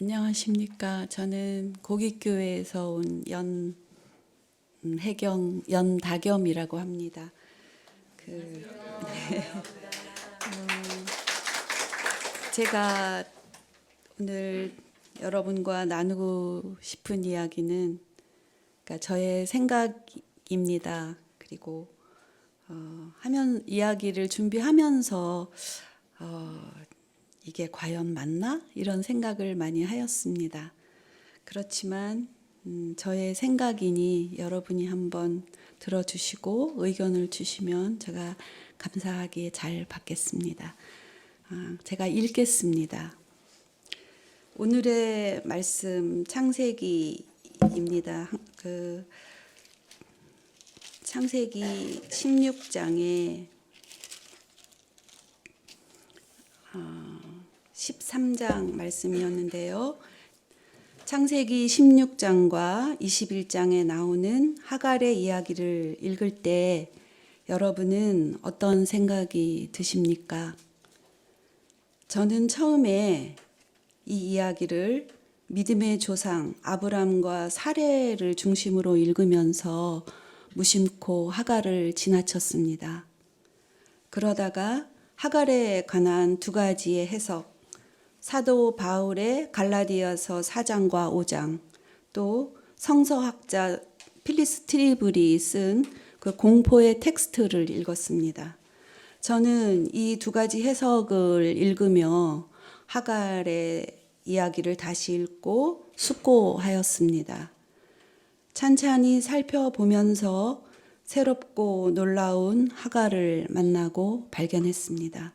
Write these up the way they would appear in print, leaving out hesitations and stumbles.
안녕하십니까. 저는 고깃교회에서 온 연다겸이라고 합니다. 제가 오늘 여러분과 나누고 싶은 이야기는 저의 생각입니다. 그리고 이야기를 준비하면서 이게 과연 맞나? 이런 생각을 많이 하였습니다. 그렇지만 저의 생각이니 여러분이 한번 들어주시고 의견을 주시면 제가 감사하게 잘 받겠습니다. 제가 읽겠습니다. 오늘의 말씀 창세기입니다. 창세기 16장에 13장 말씀이었는데요. 창세기 16장과 21장에 나오는 하갈의 이야기를 읽을 때 여러분은 어떤 생각이 드십니까? 저는 처음에 이 이야기를 믿음의 조상 아브람과 사레를 중심으로 읽으면서 무심코 하갈을 지나쳤습니다. 그러다가 하갈에 관한 두 가지의 해석, 사도 바울의 갈라디아서 4장과 5장, 또 성서학자 필리스 트리블이 쓴 그 공포의 텍스트를 읽었습니다. 저는 이 두 가지 해석을 읽으며 하갈의 이야기를 다시 읽고 숙고하였습니다. 찬찬히 살펴보면서 새롭고 놀라운 하갈을 만나고 발견했습니다.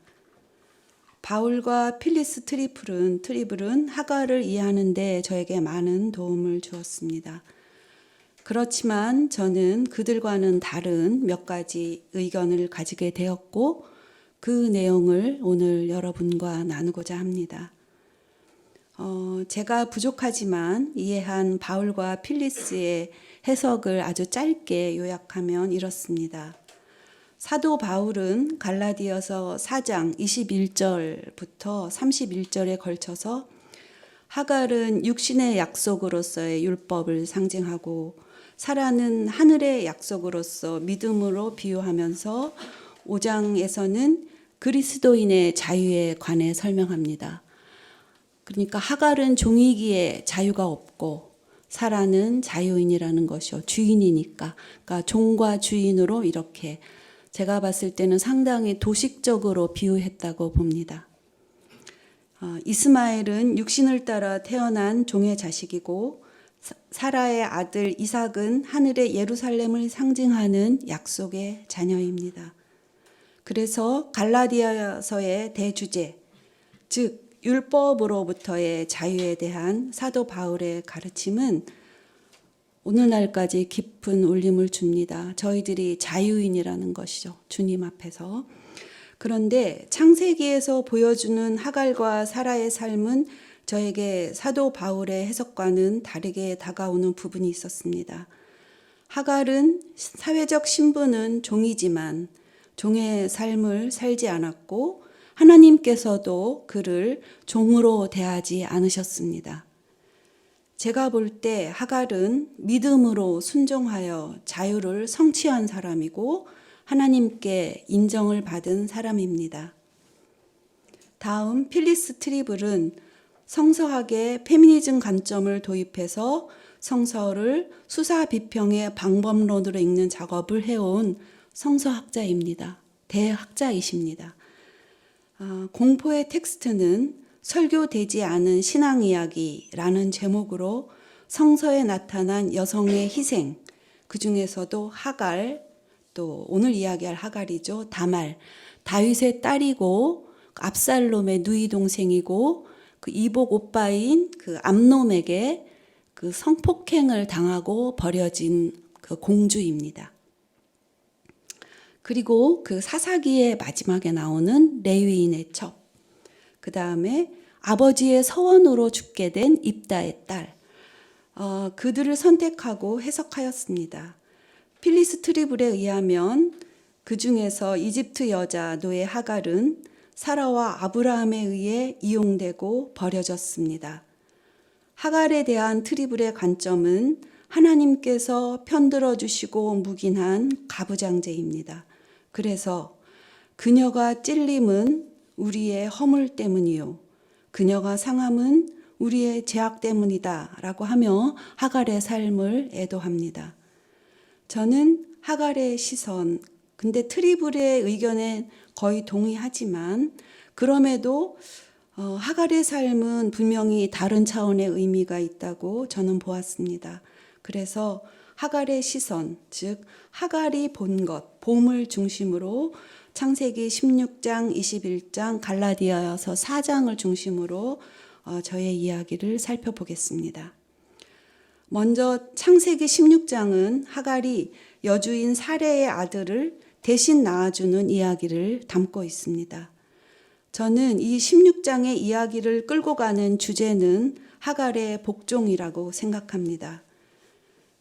바울과 필리스 트리블은 하갈을 이해하는 데 저에게 많은 도움을 주었습니다. 그렇지만 저는 그들과는 다른 몇 가지 의견을 가지게 되었고 그 내용을 오늘 여러분과 나누고자 합니다. 제가 부족하지만 이해한 바울과 필리스의 해석을 아주 짧게 요약하면 이렇습니다. 사도 바울은 갈라디아서 4장 21절부터 31절에 걸쳐서 하갈은 육신의 약속으로서의 율법을 상징하고 사라는 하늘의 약속으로서 믿음으로 비유하면서 5장에서는 그리스도인의 자유에 관해 설명합니다. 그러니까 하갈은 종이기에 자유가 없고 사라는 자유인이라는 것이요. 주인이니까. 그러니까 종과 주인으로 이렇게 제가 봤을 때는 상당히 도식적으로 비유했다고 봅니다. 이스마엘은 육신을 따라 태어난 종의 자식이고 사라의 아들 이삭은 하늘의 예루살렘을 상징하는 약속의 자녀입니다. 그래서 갈라디아서의 대주제, 즉 율법으로부터의 자유에 대한 사도 바울의 가르침은 오늘날까지 깊은 울림을 줍니다. 저희들이 자유인이라는 것이죠. 주님 앞에서. 그런데 창세기에서 보여주는 하갈과 사라의 삶은 저에게 사도 바울의 해석과는 다르게 다가오는 부분이 있었습니다. 하갈은 사회적 신분은 종이지만 종의 삶을 살지 않았고 하나님께서도 그를 종으로 대하지 않으셨습니다. 제가 볼 때 하갈은 믿음으로 순종하여 자유를 성취한 사람이고 하나님께 인정을 받은 사람입니다. 다음 필리스 트리블은 성서학의 페미니즘 관점을 도입해서 성서를 수사 비평의 방법론으로 읽는 작업을 해온 성서학자입니다. 대학자이십니다. 공포의 텍스트는 설교되지 않은 신앙 이야기라는 제목으로 성서에 나타난 여성의 희생, 그 중에서도 하갈, 또 오늘 이야기할 하갈이죠. 다말, 다윗의 딸이고 압살롬의 누이 동생이고 그 이복 오빠인 그 암놈에게 그 성폭행을 당하고 버려진 그 공주입니다. 그리고 그 사사기의 마지막에 나오는 레위인의 첩, 그 다음에 아버지의 서원으로 죽게 된 입다의 딸, 그들을 선택하고 해석하였습니다. 필리스 트리블에 의하면 그 중에서 이집트 여자 노예 하갈은 사라와 아브라함에 의해 이용되고 버려졌습니다. 하갈에 대한 트리블의 관점은 하나님께서 편들어 주시고 묵인한 가부장제입니다. 그래서 그녀가 찔림은 우리의 허물 때문이요, 그녀가 상함은 우리의 죄악 때문이다 라고 하며 하갈의 삶을 애도합니다. 저는 하갈의 시선, 근데 트리블의 의견에 거의 동의하지만 그럼에도 하갈의 삶은 분명히 다른 차원의 의미가 있다고 저는 보았습니다. 그래서 하갈의 시선, 즉 하갈이 본 것, 봄을 중심으로 창세기 16장, 21장, 갈라디아서 4장을 중심으로 저의 이야기를 살펴보겠습니다. 먼저 창세기 16장은 하갈이 여주인 사레의 아들을 대신 낳아주는 이야기를 담고 있습니다. 저는 이 16장의 이야기를 끌고 가는 주제는 하갈의 복종이라고 생각합니다.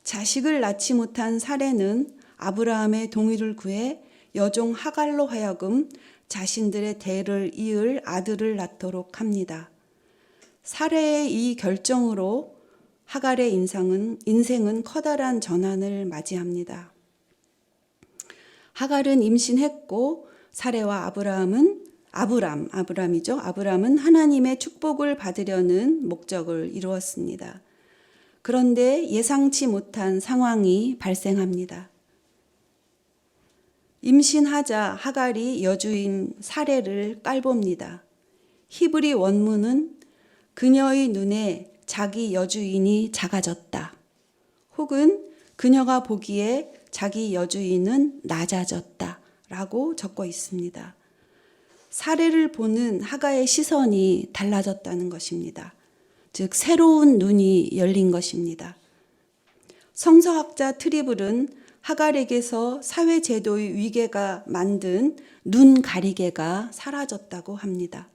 자식을 낳지 못한 사레는 아브라함의 동의를 구해 여종 하갈로 하여금 자신들의 대를 이을 아들을 낳도록 합니다. 사레의 이 결정으로 하갈의 인생은 커다란 전환을 맞이합니다. 하갈은 임신했고 사레와 아브람은 하나님의 축복을 받으려는 목적을 이루었습니다. 그런데 예상치 못한 상황이 발생합니다. 임신하자 하갈이 여주인 사레를 깔봅니다. 히브리 원문은 그녀의 눈에 자기 여주인이 작아졌다, 혹은 그녀가 보기에 자기 여주인은 낮아졌다 라고 적고 있습니다. 사례를 보는 하갈의 시선이 달라졌다는 것입니다. 즉 새로운 눈이 열린 것입니다. 성서학자 트리블은 하갈에게서 사회제도의 위계가 만든 눈 가리개가 사라졌다고 합니다.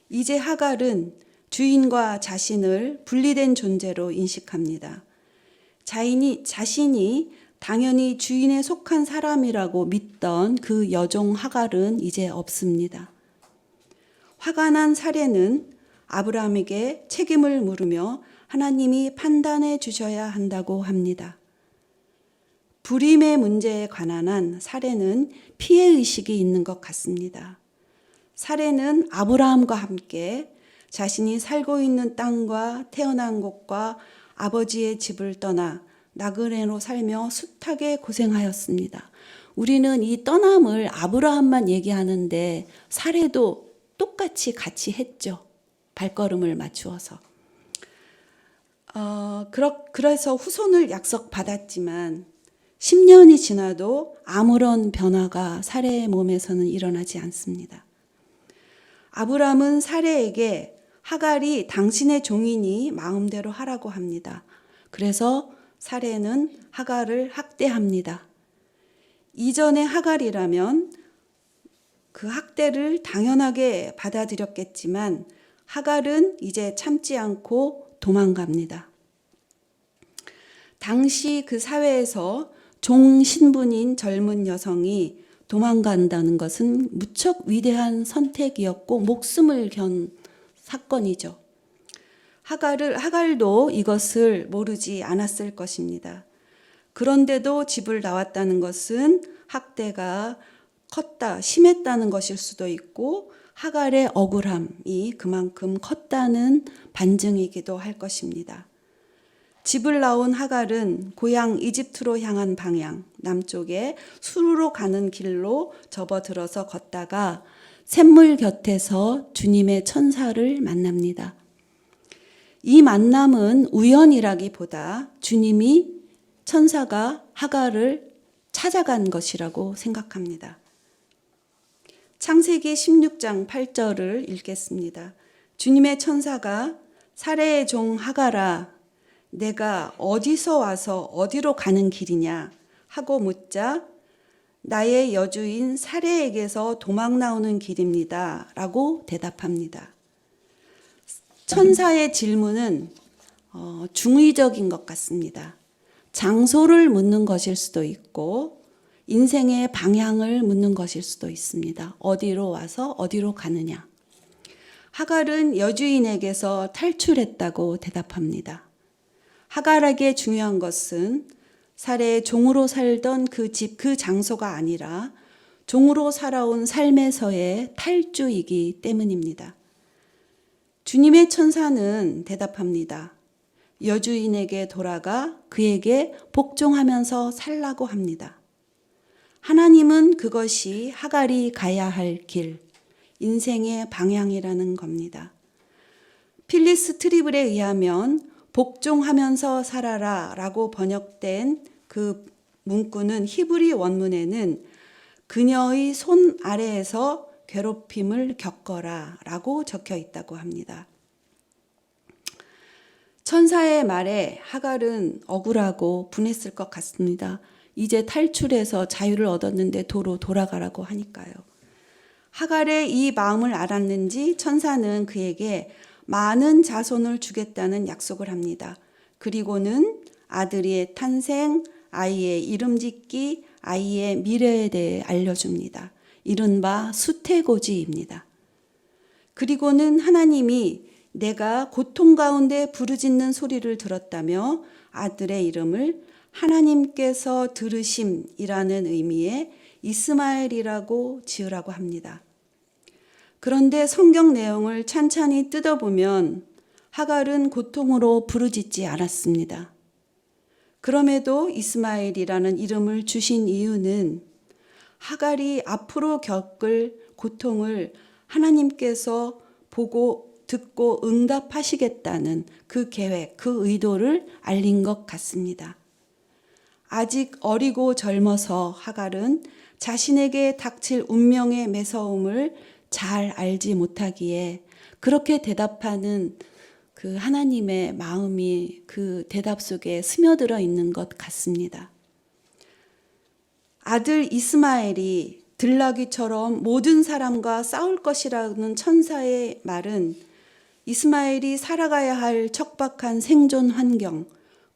이제 하갈은 주인과 자신을 분리된 존재로 인식합니다. 자신이 당연히 주인에 속한 사람이라고 믿던 그 여종 하갈은 이제 없습니다. 화가 난 사레는 아브라함에게 책임을 물으며 하나님이 판단해 주셔야 한다고 합니다. 불임의 문제에 관한 한 사레는 피해의식이 있는 것 같습니다. 사레는 아브라함과 함께 자신이 살고 있는 땅과 태어난 곳과 아버지의 집을 떠나 나그네로 살며 숱하게 고생하였습니다. 우리는 이 떠남을 아브라함만 얘기하는데 사레도 똑같이 같이 했죠. 발걸음을 맞추어서. 그래서 후손을 약속받았지만 10년이 지나도 아무런 변화가 사레의 몸에서는 일어나지 않습니다. 아브람은 사레에게 하갈이 당신의 종이니 마음대로 하라고 합니다. 그래서 사레는 하갈을 학대합니다. 이전의 하갈이라면 그 학대를 당연하게 받아들였겠지만 하갈은 이제 참지 않고 도망갑니다. 당시 그 사회에서 종 신분인 젊은 여성이 도망간다는 것은 무척 위대한 선택이었고 목숨을 건 사건이죠. 하갈도 이것을 모르지 않았을 것입니다. 그런데도 집을 나왔다는 것은 학대가 심했다는 것일 수도 있고 하갈의 억울함이 그만큼 컸다는 반증이기도 할 것입니다. 집을 나온 하갈은 고향 이집트로 향한 방향, 남쪽에 수르로 가는 길로 접어들어서 걷다가 샘물 곁에서 주님의 천사를 만납니다. 이 만남은 우연이라기보다 천사가 하갈을 찾아간 것이라고 생각합니다. 창세기 16장 8절을 읽겠습니다. 주님의 천사가 사레의 종 하갈아, 내가 어디서 와서 어디로 가는 길이냐 하고 묻자 나의 여주인 사레에게서 도망 나오는 길입니다 라고 대답합니다. 천사의 질문은 중의적인 것 같습니다. 장소를 묻는 것일 수도 있고 인생의 방향을 묻는 것일 수도 있습니다. 어디로 와서 어디로 가느냐. 하갈은 여주인에게서 탈출했다고 대답합니다. 하갈에게 중요한 것은 사례의 종으로 살던 그 집, 그 장소가 아니라 종으로 살아온 삶에서의 탈주이기 때문입니다. 주님의 천사는 대답합니다. 여주인에게 돌아가 그에게 복종하면서 살라고 합니다. 하나님은 그것이 하갈이 가야 할 길, 인생의 방향이라는 겁니다. 필리스 트리블에 의하면 복종하면서 살아라 라고 번역된 그 문구는 히브리 원문에는 그녀의 손 아래에서 괴롭힘을 겪어라 라고 적혀 있다고 합니다. 천사의 말에 하갈은 억울하고 분했을 것 같습니다. 이제 탈출해서 자유를 얻었는데 도로 돌아가라고 하니까요. 하갈의 이 마음을 알았는지 천사는 그에게 많은 자손을 주겠다는 약속을 합니다. 그리고는 아들의 탄생, 아이의 이름 짓기, 아이의 미래에 대해 알려줍니다. 이른바 수태고지입니다. 그리고는 하나님이 내가 고통 가운데 부르짖는 소리를 들었다며 아들의 이름을 하나님께서 들으심이라는 의미의 이스마엘이라고 지으라고 합니다. 그런데 성경 내용을 찬찬히 뜯어보면 하갈은 고통으로 부르짖지 않았습니다. 그럼에도 이스마엘이라는 이름을 주신 이유는 하갈이 앞으로 겪을 고통을 하나님께서 보고 듣고 응답하시겠다는 그 계획, 그 의도를 알린 것 같습니다. 아직 어리고 젊어서 하갈은 자신에게 닥칠 운명의 매서움을 잘 알지 못하기에 그렇게 대답하는 그 하나님의 마음이 그 대답 속에 스며들어 있는 것 같습니다. 아들 이스마엘이 들나귀처럼 모든 사람과 싸울 것이라는 천사의 말은 이스마엘이 살아가야 할 척박한 생존 환경,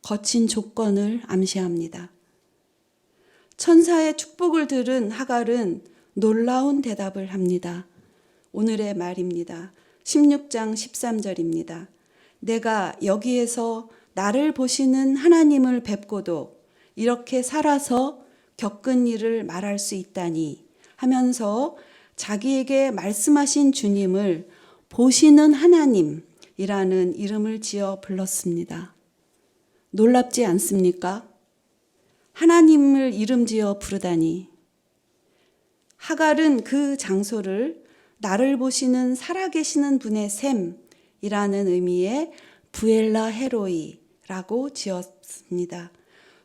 거친 조건을 암시합니다. 천사의 축복을 들은 하갈은 놀라운 대답을 합니다. 오늘의 말입니다. 16장 13절입니다. 내가 여기에서 나를 보시는 하나님을 뵙고도 이렇게 살아서 겪은 일을 말할 수 있다니 하면서 자기에게 말씀하신 주님을 보시는 하나님이라는 이름을 지어 불렀습니다. 놀랍지 않습니까? 하나님을 이름 지어 부르다니. 하갈은 그 장소를 나를 보시는 살아계시는 분의 샘이라는 의미의 부엘라 헤로이라고 지었습니다.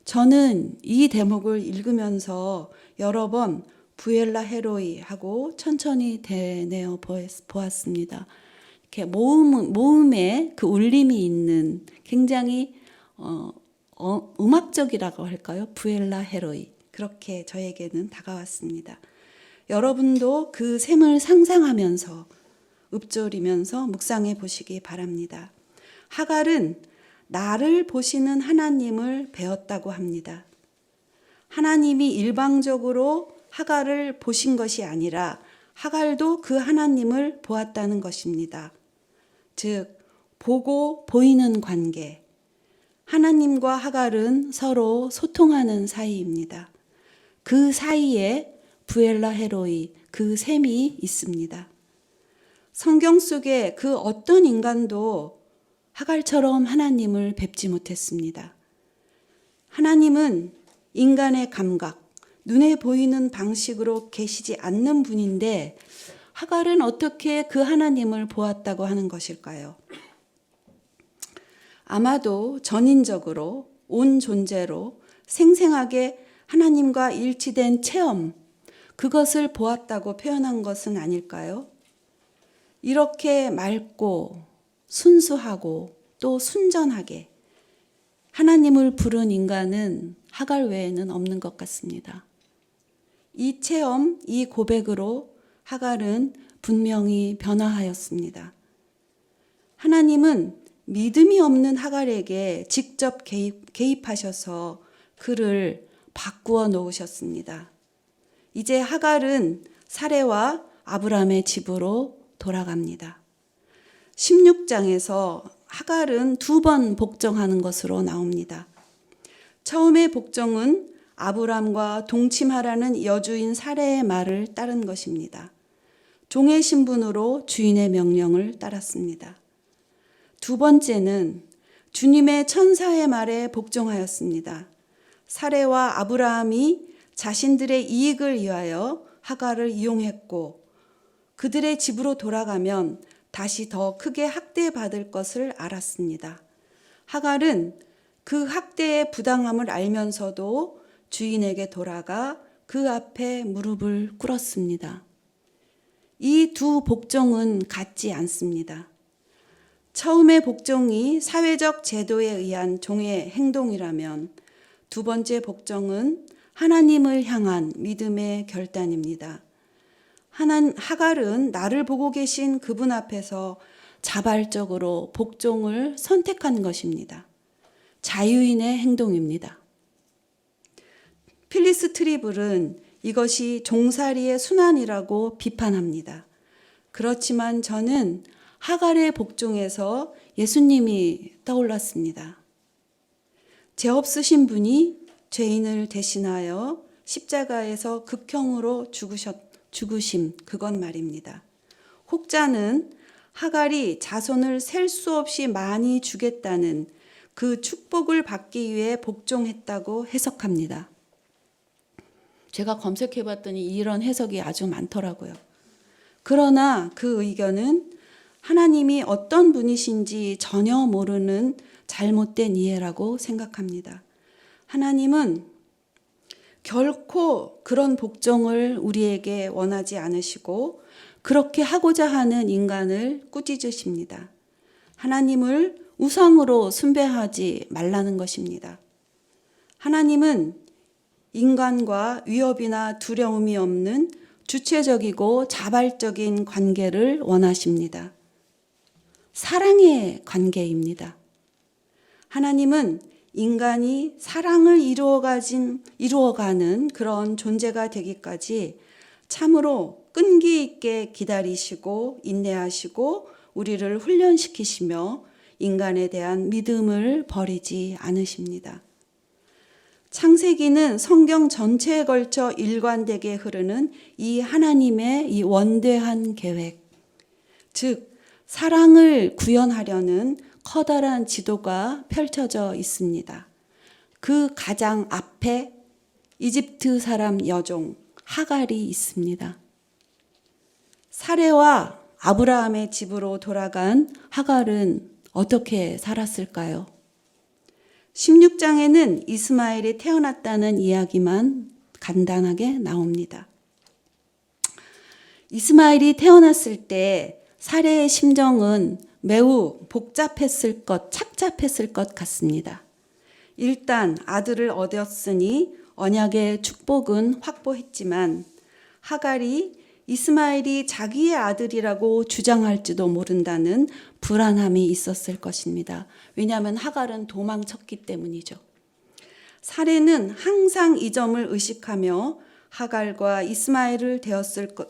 저는 이 대목을 읽으면서 여러 번 부엘라 헤로이 하고 천천히 되뇌어 보았습니다. 이렇게 모음에 그 울림이 있는 굉장히 음악적이라고 할까요? 부엘라 헤로이. 그렇게 저에게는 다가왔습니다. 여러분도 그 셈을 상상하면서 읊조리면서 묵상해 보시기 바랍니다. 하갈은 나를 보시는 하나님을 배웠다고 합니다. 하나님이 일방적으로 하갈을 보신 것이 아니라 하갈도 그 하나님을 보았다는 것입니다. 즉, 보고 보이는 관계. 하나님과 하갈은 서로 소통하는 사이입니다. 그 사이에 부엘라 헤로이, 그 셈이 있습니다. 성경 속에 그 어떤 인간도 하갈처럼 하나님을 뵙지 못했습니다. 하나님은 인간의 감각, 눈에 보이는 방식으로 계시지 않는 분인데 하갈은 어떻게 그 하나님을 보았다고 하는 것일까요? 아마도 전인적으로 온 존재로 생생하게 하나님과 일치된 체험, 그것을 보았다고 표현한 것은 아닐까요? 이렇게 맑고 순수하고 또 순전하게 하나님을 부른 인간은 하갈 외에는 없는 것 같습니다. 이 체험, 이 고백으로 하갈은 분명히 변화하였습니다. 하나님은 믿음이 없는 하갈에게 직접 개입하셔서 그를 바꾸어 놓으셨습니다. 이제 하갈은 사레와 아브라함의 집으로 돌아갑니다. 16장에서 하갈은 2번 복종하는 것으로 나옵니다. 처음의 복종은 아브람과 동침하라는 여주인 사레의 말을 따른 것입니다. 종의 신분으로 주인의 명령을 따랐습니다. 두 번째는 주님의 천사의 말에 복종하였습니다. 사레와 아브라함이 자신들의 이익을 위하여 하갈을 이용했고 그들의 집으로 돌아가면 다시 더 크게 학대받을 것을 알았습니다. 하갈은 그 학대의 부당함을 알면서도 주인에게 돌아가 그 앞에 무릎을 꿇었습니다. 이 두 복종은 같지 않습니다. 처음의 복종이 사회적 제도에 의한 종의 행동이라면 두 번째 복종은 하나님을 향한 믿음의 결단입니다. 하갈은 나를 보고 계신 그분 앞에서 자발적으로 복종을 선택한 것입니다. 자유인의 행동입니다. 필리스 트리블은 이것이 종살이의 순환이라고 비판합니다. 그렇지만 저는 하갈의 복종에서 예수님이 떠올랐습니다. 죄 없으신 분이 죄인을 대신하여 십자가에서 극형으로 죽으심, 그건 말입니다. 혹자는 하갈이 자손을 셀 수 없이 많이 주겠다는 그 축복을 받기 위해 복종했다고 해석합니다. 제가 검색해 봤더니 이런 해석이 아주 많더라고요. 그러나 그 의견은 하나님이 어떤 분이신지 전혀 모르는 잘못된 이해라고 생각합니다. 하나님은 결코 그런 복종을 우리에게 원하지 않으시고 그렇게 하고자 하는 인간을 꾸짖으십니다. 하나님을 우상으로 숭배하지 말라는 것입니다. 하나님은 인간과 위협이나 두려움이 없는 주체적이고 자발적인 관계를 원하십니다. 사랑의 관계입니다. 하나님은 인간이 사랑을 이루어가는 그런 존재가 되기까지 참으로 끈기 있게 기다리시고 인내하시고 우리를 훈련시키시며 인간에 대한 믿음을 버리지 않으십니다. 창세기는 성경 전체에 걸쳐 일관되게 흐르는 이 하나님의 이 원대한 계획, 즉 사랑을 구현하려는 커다란 지도가 펼쳐져 있습니다. 그 가장 앞에 이집트 사람 여종 하갈이 있습니다. 사레와 아브라함의 집으로 돌아간 하갈은 어떻게 살았을까요? 16장에는 이스마엘이 태어났다는 이야기만 간단하게 나옵니다. 이스마엘이 태어났을 때 사레의 심정은 매우 착잡했을 것 같습니다. 일단 아들을 얻었으니 언약의 축복은 확보했지만 하갈이 이스마엘이 자기의 아들이라고 주장할지도 모른다는 불안함이 있었을 것입니다. 왜냐하면 하갈은 도망쳤기 때문이죠. 사레는 항상 이 점을 의식하며 하갈과 이스마엘을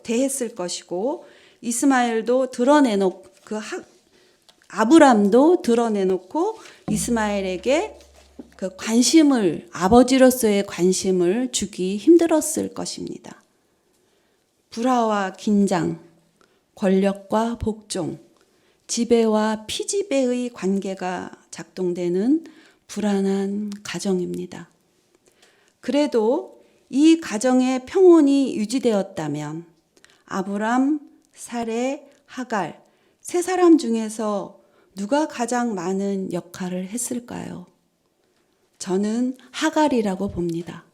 대했을 것이고 이스마엘도 아브람도 드러내놓고 이스마엘에게 그 아버지로서의 관심을 주기 힘들었을 것입니다. 불화와 긴장, 권력과 복종, 지배와 피지배의 관계가 작동되는 불안한 가정입니다. 그래도 이 가정의 평온이 유지되었다면 아브람, 사레, 하갈 세 사람 중에서 누가 가장 많은 역할을 했을까요? 저는 하갈이라고 봅니다.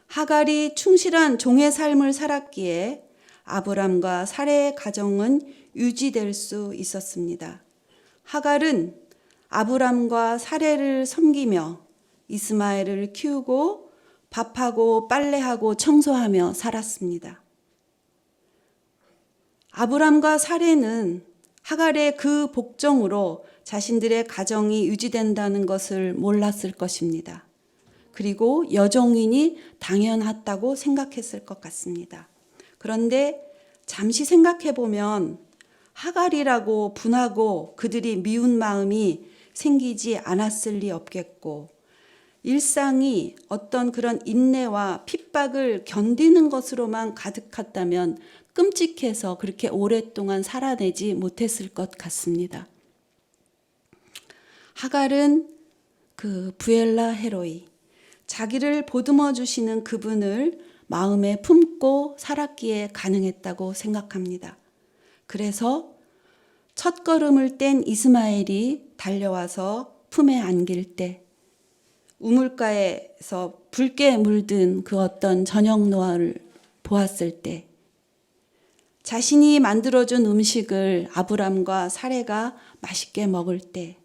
하갈이 충실한 종의 삶을 살았기에 아브람과 사레의 가정은 유지될 수 있었습니다. 하갈은 아브람과 사레를 섬기며 이스마엘을 키우고 밥하고 빨래하고 청소하며 살았습니다. 아브람과 사레는 하갈의 그 복종으로 자신들의 가정이 유지된다는 것을 몰랐을 것입니다. 그리고 여종이니 당연하다고 생각했을 것 같습니다. 그런데 잠시 생각해 보면 하갈이라고 분하고 그들이 미운 마음이 생기지 않았을 리 없겠고, 일상이 어떤 그런 인내와 핍박을 견디는 것으로만 가득했다면 끔찍해서 그렇게 오랫동안 살아내지 못했을 것 같습니다. 하갈은 그 부엘라 헤로이, 자기를 보듬어 주시는 그분을 마음에 품고 살았기에 가능했다고 생각합니다. 그래서 첫 걸음을 뗀 이스마엘이 달려와서 품에 안길 때, 우물가에서 붉게 물든 그 어떤 저녁 노을을 보았을 때, 자신이 만들어준 음식을 아브람과 사레가 맛있게 먹을 때,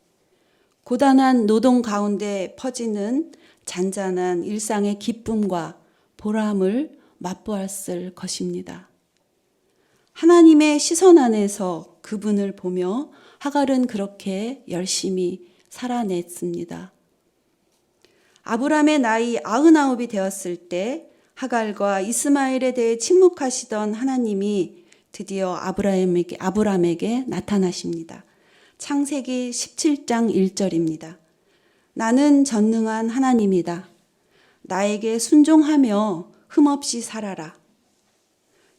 고단한 노동 가운데 퍼지는 잔잔한 일상의 기쁨과 보람을 맛보았을 것입니다. 하나님의 시선 안에서 그분을 보며 하갈은 그렇게 열심히 살아냈습니다. 아브람의 나이 99이 되었을 때 하갈과 이스마엘에 대해 침묵하시던 하나님이 드디어 아브람에게 나타나십니다. 창세기 17장 1절입니다. 나는 전능한 하나님이다. 나에게 순종하며 흠없이 살아라.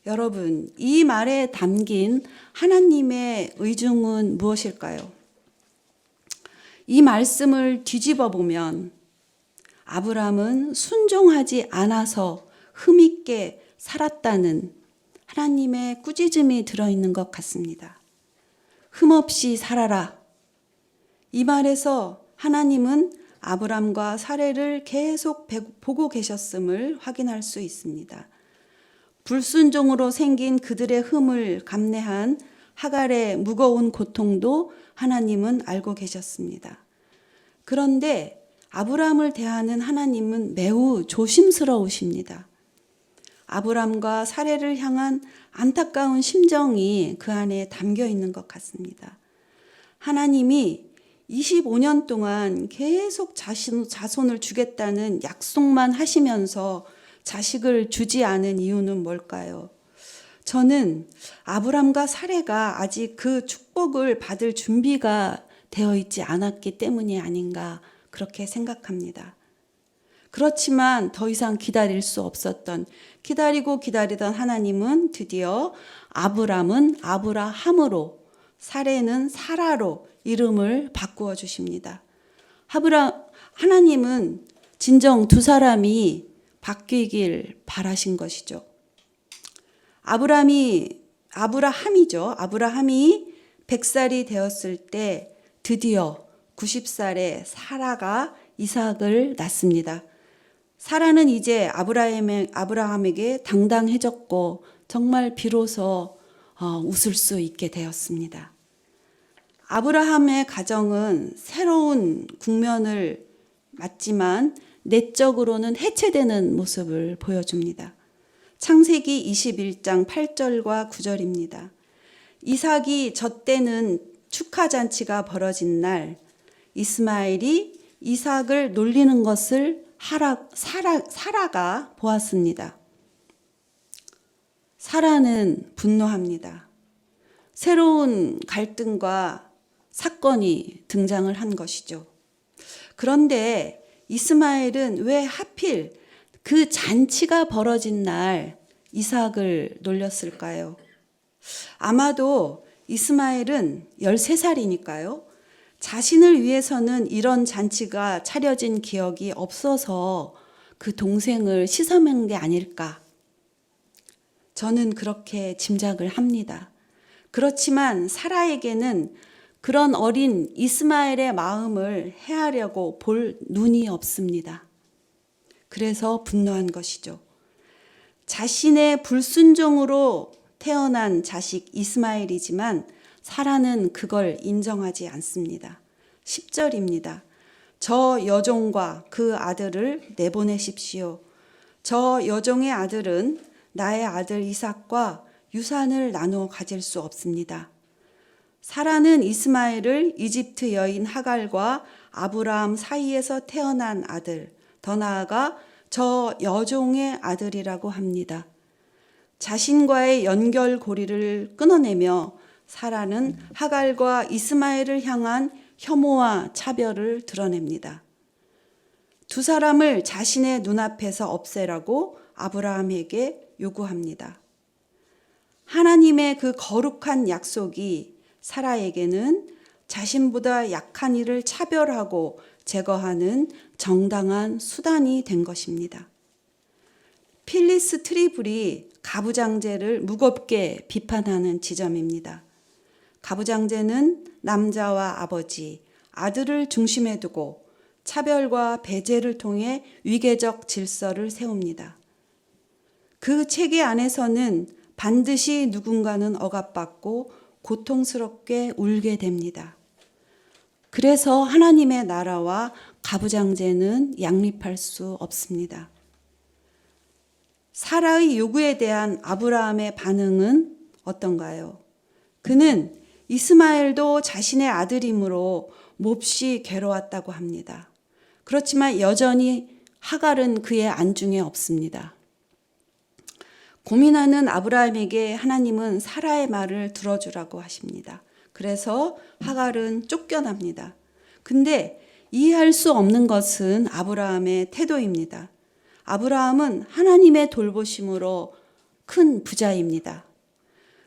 여러분, 이 말에 담긴 하나님의 의중은 무엇일까요? 이 말씀을 뒤집어 보면 아브람은 순종하지 않아서 흠있게 살았다는 하나님의 꾸짖음이 들어있는 것 같습니다. 흠없이 살아라. 이 말에서 하나님은 아브람과 사레를 계속 보고 계셨음을 확인할 수 있습니다. 불순종으로 생긴 그들의 흠을 감내한 하갈의 무거운 고통도 하나님은 알고 계셨습니다. 그런데 아브람을 대하는 하나님은 매우 조심스러우십니다. 아브람과 사레를 향한 안타까운 심정이 그 안에 담겨 있는 것 같습니다. 하나님이 25년 동안 계속 자손을 주겠다는 약속만 하시면서 자식을 주지 않은 이유는 뭘까요? 저는 아브람과 사레가 아직 그 축복을 받을 준비가 되어 있지 않았기 때문이 아닌가 그렇게 생각합니다. 그렇지만 더 이상 기다릴 수 없었던, 기다리고 기다리던 하나님은 드디어 아브람은 아브라함으로, 사레는 사라로 이름을 바꾸어 주십니다. 하나님은 진정 두 사람이 바뀌길 바라신 것이죠. 아브라함이 100살이 되었을 때 드디어 90살에 사라가 이삭을 낳습니다. 사라는 이제 아브라함에게 당당해졌고 정말 비로소 웃을 수 있게 되었습니다. 아브라함의 가정은 새로운 국면을 맞지만 내적으로는 해체되는 모습을 보여줍니다. 창세기 21장 8절과 9절입니다. 이삭이 젖대는 축하잔치가 벌어진 날, 이스마엘이 이삭을 놀리는 것을 사라가 보았습니다. 사라는 분노합니다. 새로운 갈등과 사건이 등장을 한 것이죠. 그런데 이스마엘은 왜 하필 그 잔치가 벌어진 날 이삭을 놀렸을까요? 아마도 이스마엘은 13살이니까요. 자신을 위해서는 이런 잔치가 차려진 기억이 없어서 그 동생을 시험한 게 아닐까. 저는 그렇게 짐작을 합니다. 그렇지만 사라에게는 그런 어린 이스마엘의 마음을 헤아려고 볼 눈이 없습니다. 그래서 분노한 것이죠. 자신의 불순종으로 태어난 자식 이스마엘이지만 사라는 그걸 인정하지 않습니다. 10절입니다. 저 여종과 그 아들을 내보내십시오. 저 여종의 아들은 나의 아들 이삭과 유산을 나누어 가질 수 없습니다. 사라는 이스마엘을 이집트 여인 하갈과 아브라함 사이에서 태어난 아들, 더 나아가 저 여종의 아들이라고 합니다. 자신과의 연결고리를 끊어내며 사라는 하갈과 이스마엘을 향한 혐오와 차별을 드러냅니다. 두 사람을 자신의 눈앞에서 없애라고 아브라함에게 요구합니다. 하나님의 그 거룩한 약속이 사라에게는 자신보다 약한 이를 차별하고 제거하는 정당한 수단이 된 것입니다. 필리스 트리블이 가부장제를 무겁게 비판하는 지점입니다. 가부장제는 남자와 아버지, 아들을 중심에 두고 차별과 배제를 통해 위계적 질서를 세웁니다. 그 체계 안에서는 반드시 누군가는 억압받고 고통스럽게 울게 됩니다. 그래서 하나님의 나라와 가부장제는 양립할 수 없습니다. 사라의 요구에 대한 아브라함의 반응은 어떤가요? 그는 이스마엘도 자신의 아들이므로 몹시 괴로웠다고 합니다. 그렇지만 여전히 하갈은 그의 안중에 없습니다. 고민하는 아브라함에게 하나님은 사라의 말을 들어주라고 하십니다. 그래서 하갈은 쫓겨납니다. 근데 이해할 수 없는 것은 아브라함의 태도입니다. 아브라함은 하나님의 돌보심으로 큰 부자입니다.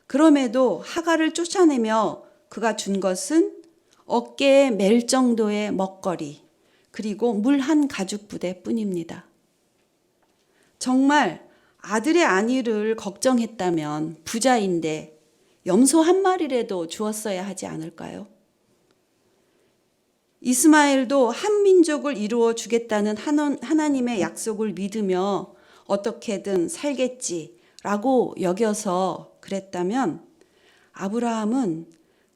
그럼에도 하갈을 쫓아내며 그가 준 것은 어깨에 멜 정도의 먹거리, 그리고 물 한 가죽 부대 뿐입니다. 정말 아들의 안위를 걱정했다면 부자인데 염소 한 마리라도 주었어야 하지 않을까요? 이스마엘도 한 민족을 이루어 주겠다는 하나님의 약속을 믿으며 어떻게든 살겠지라고 여겨서 그랬다면 아브라함은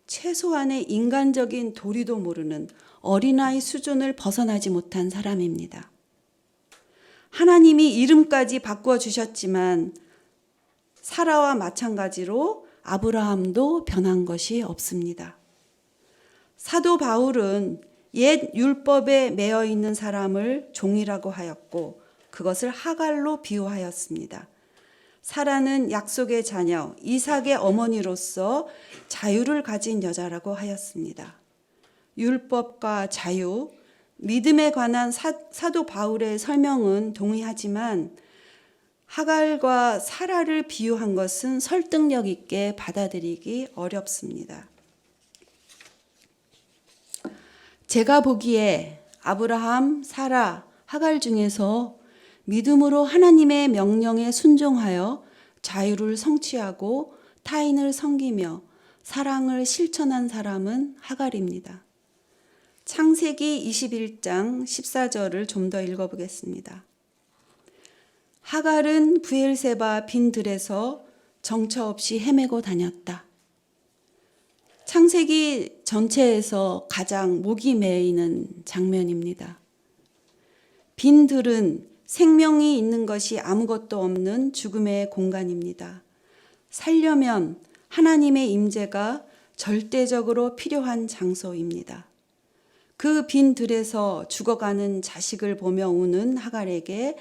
최소한의 인간적인 도리도 모르는 어린아이 수준을 벗어나지 못한 사람입니다. 하나님이 이름까지 바꾸어 주셨지만 사라와 마찬가지로 아브라함도 변한 것이 없습니다. 사도 바울은 옛 율법에 매여 있는 사람을 종이라고 하였고 그것을 하갈로 비유하였습니다. 사라는 약속의 자녀 이삭의 어머니로서 자유를 가진 여자라고 하였습니다. 율법과 자유, 믿음에 관한 사도 바울의 설명은 동의하지만 하갈과 사라를 비유한 것은 설득력 있게 받아들이기 어렵습니다. 제가 보기에 아브라함, 사라, 하갈 중에서 믿음으로 하나님의 명령에 순종하여 자유를 성취하고 타인을 섬기며 사랑을 실천한 사람은 하갈입니다. 창세기 21장 14절을 좀 더 읽어보겠습니다. 하갈은 브엘세바 빈 들에서 정처 없이 헤매고 다녔다. 창세기 전체에서 가장 목이 메이는 장면입니다. 빈 들은 생명이 있는 것이 아무것도 없는 죽음의 공간입니다. 살려면 하나님의 임재가 절대적으로 필요한 장소입니다. 그 빈 들에서 죽어가는 자식을 보며 우는 하갈에게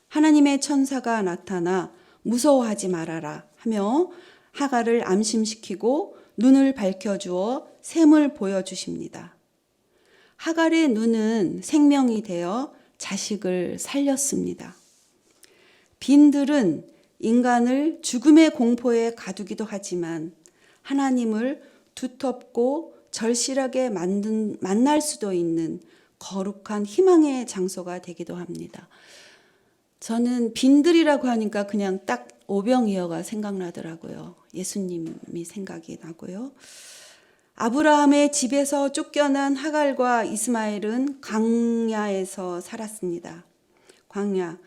하나님의 천사가 나타나 무서워하지 말아라 하며 하갈을 안심시키고 눈을 밝혀주어 샘을 보여주십니다. 하갈의 눈은 생명이 되어 자식을 살렸습니다. 빈들은 인간을 죽음의 공포에 가두기도 하지만 하나님을 두텁고 절실하게 만날 수도 있는 거룩한 희망의 장소가 되기도 합니다. 저는 빈들이라고 하니까 그냥 딱 오병이어가 생각나더라고요. 예수님이 생각이 나고요. 아브라함의 집에서 쫓겨난 하갈과 이스마엘은 광야에서 살았습니다. 광야,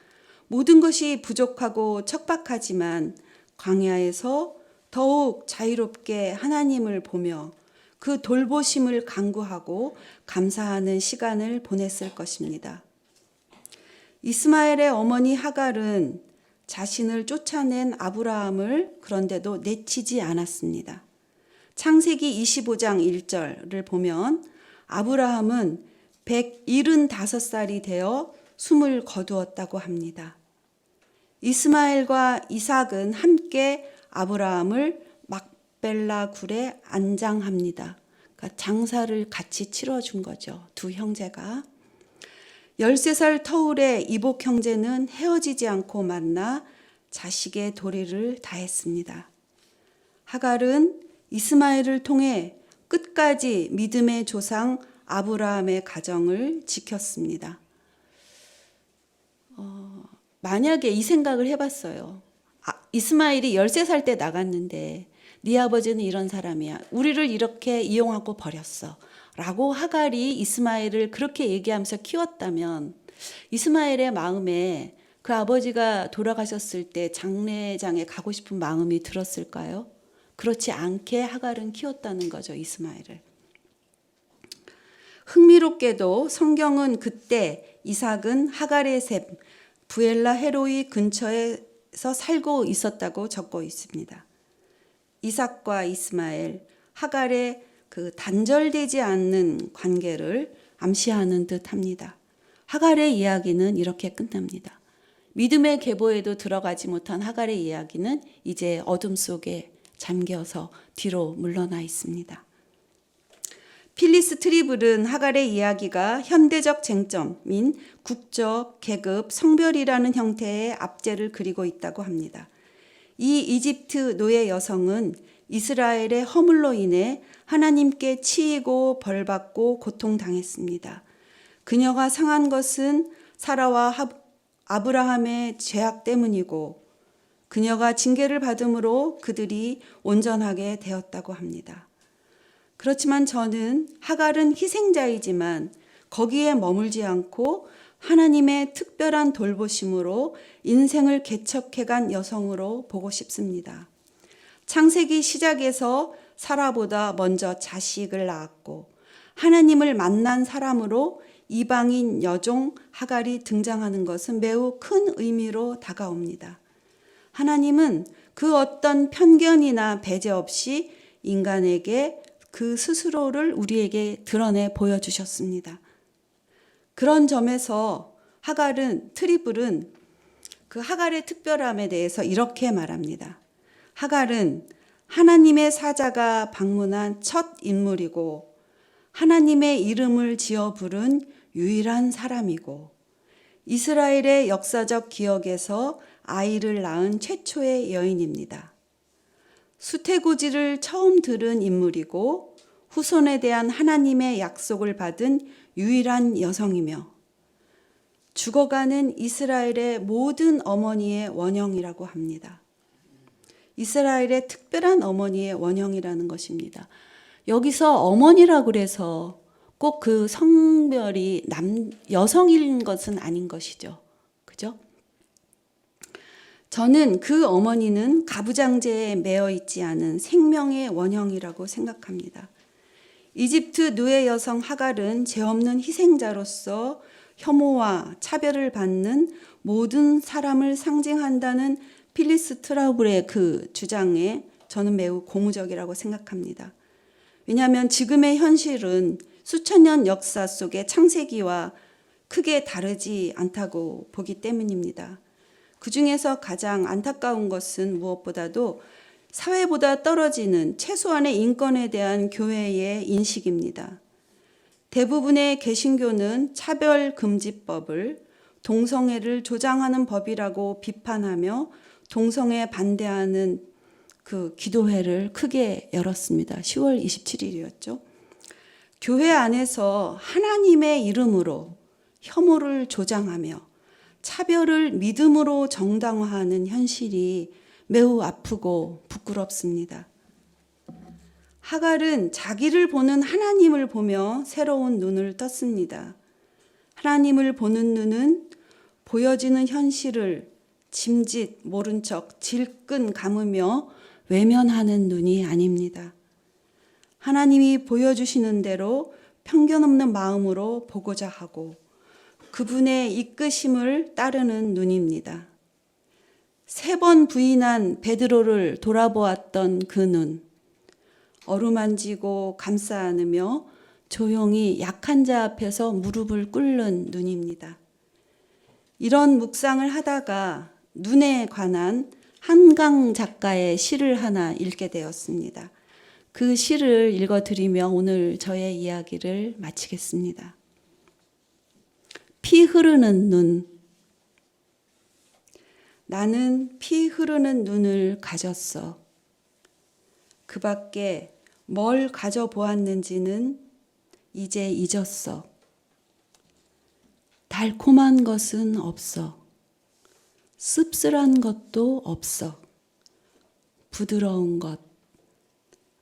모든 것이 부족하고 척박하지만 광야에서 더욱 자유롭게 하나님을 보며 그 돌보심을 간구하고 감사하는 시간을 보냈을 것입니다. 이스마엘의 어머니 하갈은 자신을 쫓아낸 아브라함을 그런데도 내치지 않았습니다. 창세기 25장 1절을 보면 아브라함은 175살이 되어 숨을 거두었다고 합니다. 이스마엘과 이삭은 함께 아브라함을 막벨라 굴에 안장합니다. 그러니까 장사를 같이 치러준 거죠. 두 형제가. 13살 터울의 이복 형제는 헤어지지 않고 만나 자식의 도리를 다했습니다. 하갈은 이스마엘을 통해 끝까지 믿음의 조상 아브라함의 가정을 지켰습니다. 만약에 이 생각을 해봤어요. 이스마엘이 13살 때 나갔는데 네 아버지는 이런 사람이야. 우리를 이렇게 이용하고 버렸어. 라고 하갈이 이스마엘을 그렇게 얘기하면서 키웠다면 이스마엘의 마음에 그 아버지가 돌아가셨을 때 장례장에 가고 싶은 마음이 들었을까요? 그렇지 않게 하갈은 키웠다는 거죠, 이스마엘을. 흥미롭게도 성경은 그때 이삭은 하갈의 셈 부엘라 헤로이 근처에서 살고 있었다고 적고 있습니다. 이삭과 이스마엘, 하갈의 그 단절되지 않는 관계를 암시하는 듯합니다. 하갈의 이야기는 이렇게 끝납니다. 믿음의 계보에도 들어가지 못한 하갈의 이야기는 이제 어둠 속에 잠겨서 뒤로 물러나 있습니다. 필리스 트리블은 하갈의 이야기가 현대적 쟁점인 국적, 계급, 성별이라는 형태의 압제를 그리고 있다고 합니다. 이 이집트 노예 여성은 이스라엘의 허물로 인해 하나님께 치이고 벌받고 고통당했습니다. 그녀가 상한 것은 사라와 아브라함의 죄악 때문이고 그녀가 징계를 받음으로 그들이 온전하게 되었다고 합니다. 그렇지만 저는 하갈은 희생자이지만 거기에 머물지 않고 하나님의 특별한 돌보심으로 인생을 개척해간 여성으로 보고 싶습니다. 창세기 시작에서 사라보다 먼저 자식을 낳았고 하나님을 만난 사람으로 이방인 여종 하갈이 등장하는 것은 매우 큰 의미로 다가옵니다. 하나님은 그 어떤 편견이나 배제 없이 인간에게 그 스스로를 우리에게 드러내 보여주셨습니다. 그런 점에서 트리블은 그 하갈의 특별함에 대해서 이렇게 말합니다. 하갈은 하나님의 사자가 방문한 첫 인물이고 하나님의 이름을 지어 부른 유일한 사람이고 이스라엘의 역사적 기억에서 아이를 낳은 최초의 여인입니다. 수태고지를 처음 들은 인물이고 후손에 대한 하나님의 약속을 받은 유일한 여성이며 죽어가는 이스라엘의 모든 어머니의 원형이라고 합니다. 이스라엘의 특별한 어머니의 원형이라는 것입니다. 여기서 어머니라고 그래서 꼭 그 성별이 여성인 것은 아닌 것이죠. 그죠? 저는 그 어머니는 가부장제에 매여 있지 않은 생명의 원형이라고 생각합니다. 이집트 노예 여성 하갈은 죄 없는 희생자로서 혐오와 차별을 받는 모든 사람을 상징한다는 필리스 트라블의 그 주장에 저는 매우 고무적이라고 생각합니다. 왜냐하면 지금의 현실은 수천 년 역사 속의 창세기와 크게 다르지 않다고 보기 때문입니다. 그 중에서 가장 안타까운 것은 무엇보다도 사회보다 떨어지는 최소한의 인권에 대한 교회의 인식입니다. 대부분의 개신교는 차별금지법을 동성애를 조장하는 법이라고 비판하며 동성애 반대하는 그 기도회를 크게 열었습니다. 10월 27일이었죠. 교회 안에서 하나님의 이름으로 혐오를 조장하며 차별을 믿음으로 정당화하는 현실이 매우 아프고 부끄럽습니다. 하갈은 자기를 보는 하나님을 보며 새로운 눈을 떴습니다. 하나님을 보는 눈은 보여지는 현실을 짐짓 모른 척 질끈 감으며 외면하는 눈이 아닙니다. 하나님이 보여주시는 대로 편견 없는 마음으로 보고자 하고 그분의 이끄심을 따르는 눈입니다. 3번 부인한 베드로를 돌아보았던 그 눈, 어루만지고 감싸 안으며 조용히 약한 자 앞에서 무릎을 꿇는 눈입니다. 이런 묵상을 하다가 눈에 관한 한강 작가의 시를 하나 읽게 되었습니다. 그 시를 읽어드리며 오늘 저의 이야기를 마치겠습니다. 피 흐르는 눈. 나는 피 흐르는 눈을 가졌어. 그 밖에 뭘 가져보았는지는 이제 잊었어. 달콤한 것은 없어. 씁쓸한 것도 없어. 부드러운 것,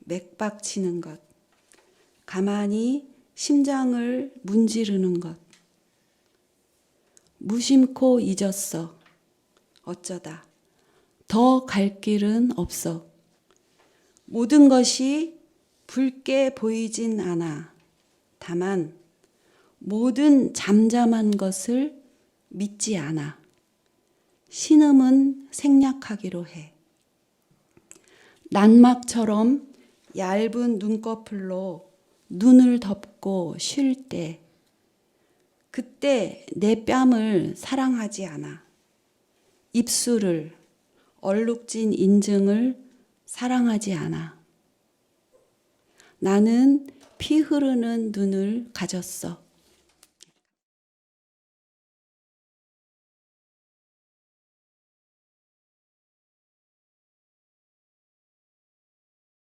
맥박치는 것, 가만히 심장을 문지르는 것. 무심코 잊었어. 어쩌다. 더 갈 길은 없어. 모든 것이 붉게 보이진 않아. 다만 모든 잠잠한 것을 믿지 않아. 신음은 생략하기로 해. 난막처럼 얇은 눈꺼풀로 눈을 덮고 쉴 때, 그때 내 뺨을 사랑하지 않아. 입술을, 얼룩진 인증을 사랑하지 않아. 나는 피 흐르는 눈을 가졌어.